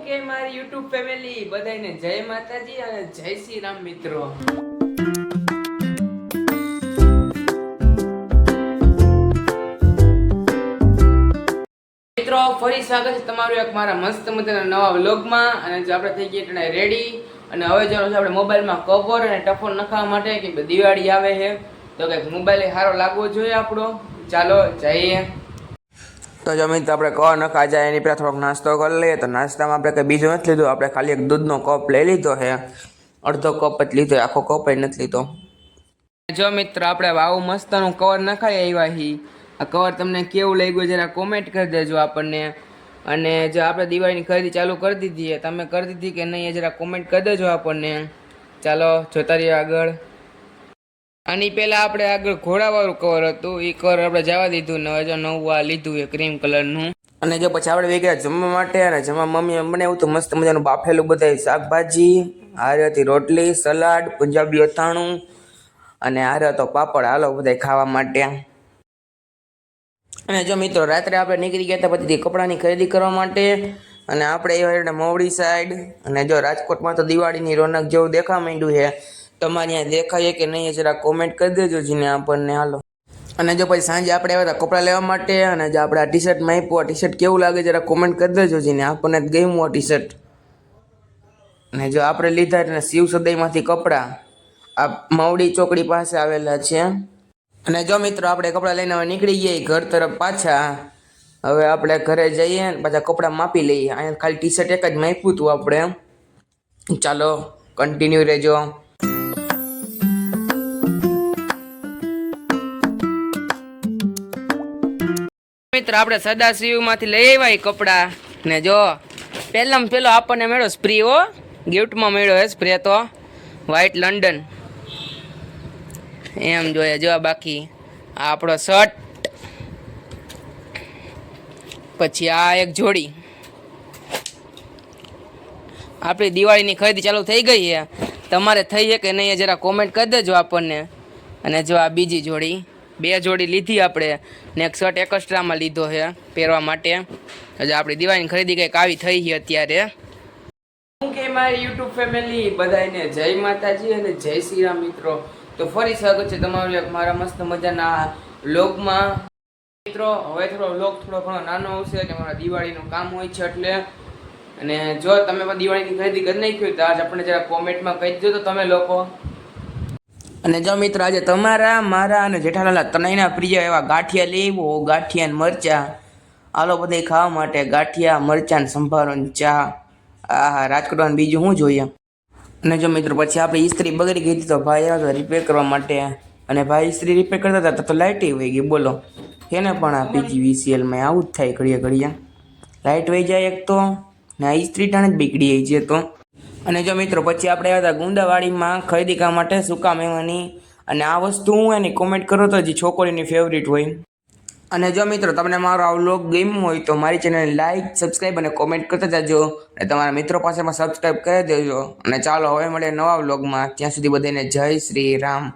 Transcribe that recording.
કે મારી YouTube family બધાને જય માતાજી અને જય શ્રી રામ મિત્રો. મિત્રો ફરી સ્વાગત છે તમારું એક મારા મસ્ત મજાના નવા વ્લોગમાં. અને જો આપણે થઈ ગયા એટલે રેડી અને હવે જવાનું છે આપણે મોબાઈલમાં કવર અને ટફોન નખાવા માટે કે દિવાળી આવે છે તો કંઈક મોબાઈલ સારો લાગવો જોઈએ આપણો. ચાલો જઈએ. તો જો મિત્રો આપણે કવર નખા જાય એની પહેલાં થોડોક નાસ્તો કરી લઈએ. તો નાસ્તામાં આપણે કંઈ બીજું નથી લીધું, આપણે ખાલી એક દૂધનો કપ લઈ લીધો છે. અડધો કપ જ લીધો, આખો કપ જ નથી લીધો. જો મિત્ર આપણે આવું મસ્તનું કવર નખાઈ આવ્યા છીએ. આ કવર તમને કેવું લાગ્યું જરા કોમેન્ટ કરી દેજો આપણને. અને જો આપણે દિવાળીની ખરીદી ચાલુ કરી દીધી, તમે કરી દીધી કે નહીં જરા કોમેન્ટ કરી દેજો આપણને. ચાલો જોતા રહીએ આગળ. આની પહેલાં આપણે આગળ ઘોડાવાળું કવર હતું, એ કવર આપણે જવા દીધું ને હવે જો નવું આ લીધું એ ક્રીમ કલરનું. અને જો પછી આપણે વેગ્યા જમવા માટે, અને જમવા મમ્મીએ બનાવ્યું હતું મસ્ત મજાનું બાફેલું બધા શાકભાજી, હારે હતી રોટલી, સલાડ, પંજાબી અથાણું અને હારે હતો પાપડ. હાલો બધા ખાવા માટે. અને જો મિત્રો રાત્રે આપણે નીકળી ગયા હતા પછી કપડાની ખરીદી કરવા માટે. અને આપણે એ મોવડી સાઈડ. અને જો રાજકોટમાં તો દિવાળીની રોનક જેવું દેખા માંડ્યું છે. તમારે અહીંયા દેખાય કે નહીં જરા કોમેન્ટ કરી દેજો જીને આપણને. હાલો. અને જો પછી સાંજે આપણે આવ્યા હતા કપડાં લેવા માટે. અને જો આપણે આ ટી શર્ટમાં આપ્યું, આ ટી શર્ટ કેવું લાગે જરા કોમેન્ટ કરી દેજો જીને આપણને ગમ્યું આ ટી શર્ટ. અને જો આપણે લીધા એટલે શિવ સદયમાંથી કપડાં આ મવડી ચોકડી પાસે આવેલા છે. અને જો મિત્રો આપણે કપડાં લઈને હવે નીકળી ગયા ઘર તરફ પાછા. હવે આપણે ઘરે જઈએ પાછા કપડાં માપી લઈએ. અહીંયા ખાલી ટી શર્ટ એક જ માપ્યું હતું આપણે. ચાલો કન્ટિન્યુ રહેજો. મિત્ર આપણે સદાશિવમાંથી લઈ આવ્યા કપડાં. ને જો પહેલામાં પહેલો આપણને મળ્યો સ્પ્રે. હો ગિફ્ટમાં મળ્યો હે સ્પ્રે તો વ્હાઇટ લંડન એમ જોઈએ. જો બાકી આ આપણો શર્ટ, પછી આ એક જોડી. આપણી દિવાળીની ખરીદી ચાલુ થઈ ગઈ છે. તમારે થઈ છે કે નહીં જરા કોમેન્ટ કરી દેજો આપણને. અને જો આ બીજી જોડી, બે જોડી લીધી આપણે ને એક શર્ટ એક્સ્ટ્રામાં લીધો છે પહેરવા માટે. હજુ આપણી દિવાળીની ખરીદી કંઈક આવી થઈ છે અત્યારે. હું કે મારી યુટ્યુબ ફેમિલી બધાને જય માતાજી અને જય શ્રી રામ મિત્રો. તો ફરી સ્વાગત છે તમારું એક મારા મસ્ત મજાના વ્લોગમાં. મિત્રો હવે થોડો વ્લોગ થોડો ઘણો નાનો આવશે કે મારા દિવાળીનું કામ હોય છે એટલે. અને જો તમે પણ દિવાળીની ખરીદી કરી નાખી તો આજ આપણે જરા કોમેન્ટમાં કહી દેજો તો તમે લોકો. અને જો મિત્રો આજે તમારા, મારા અને જેઠાલાલ ત્રણેયના પ્રિય એવા ગાંઠિયા લેવો, ગાંઠિયા ને મરચાં. હાલો બધા ખાવા માટે ગાંઠિયા, મરચાં ને સંભારો ને ચા. આહા રાજકોટમાં બીજું શું જોઈએ. અને જો મિત્રો પછી આપણે ઇસ્ત્રી બગડી ગઈ હતી તો ભાઈ આવ્યો રિપેર કરવા માટે. અને ભાઈ ઇસ્ત્રી રિપેર કરતા હતા તો લાઇટ વહી ગઈ. બોલો એને પણ આ PGVCLમાં આવું જ થાય ઘડીએ ઘડીએ. લાઇટ વહી જાય એક તો ને આ ઇસ્ત્રી ટાણે જ બીગડી જાય છે તો. અને જો મિત્રો પછી આપણે આવ્યા હતા ગુંદાવાડીમાં ખરીદી કરવા માટે સૂકા મેવાની. અને આ વસ્તુ હું એની કોમેન્ટ કરો તો જે છોકરીની ફેવરિટ હોય. અને જો મિત્રો તમને મારો આ વ્લોગ ગમ્યો હોય તો મારી ચેનલને લાઈક, સબસ્ક્રાઈબ અને કોમેન્ટ કરતા જાજો. અને તમારા મિત્રો પાસે પણ સબસ્ક્રાઈબ કરી દેજો. અને ચાલો હવે મળીએ નવા વ્લોગમાં. ત્યાં સુધી બધાને જય શ્રી રામ.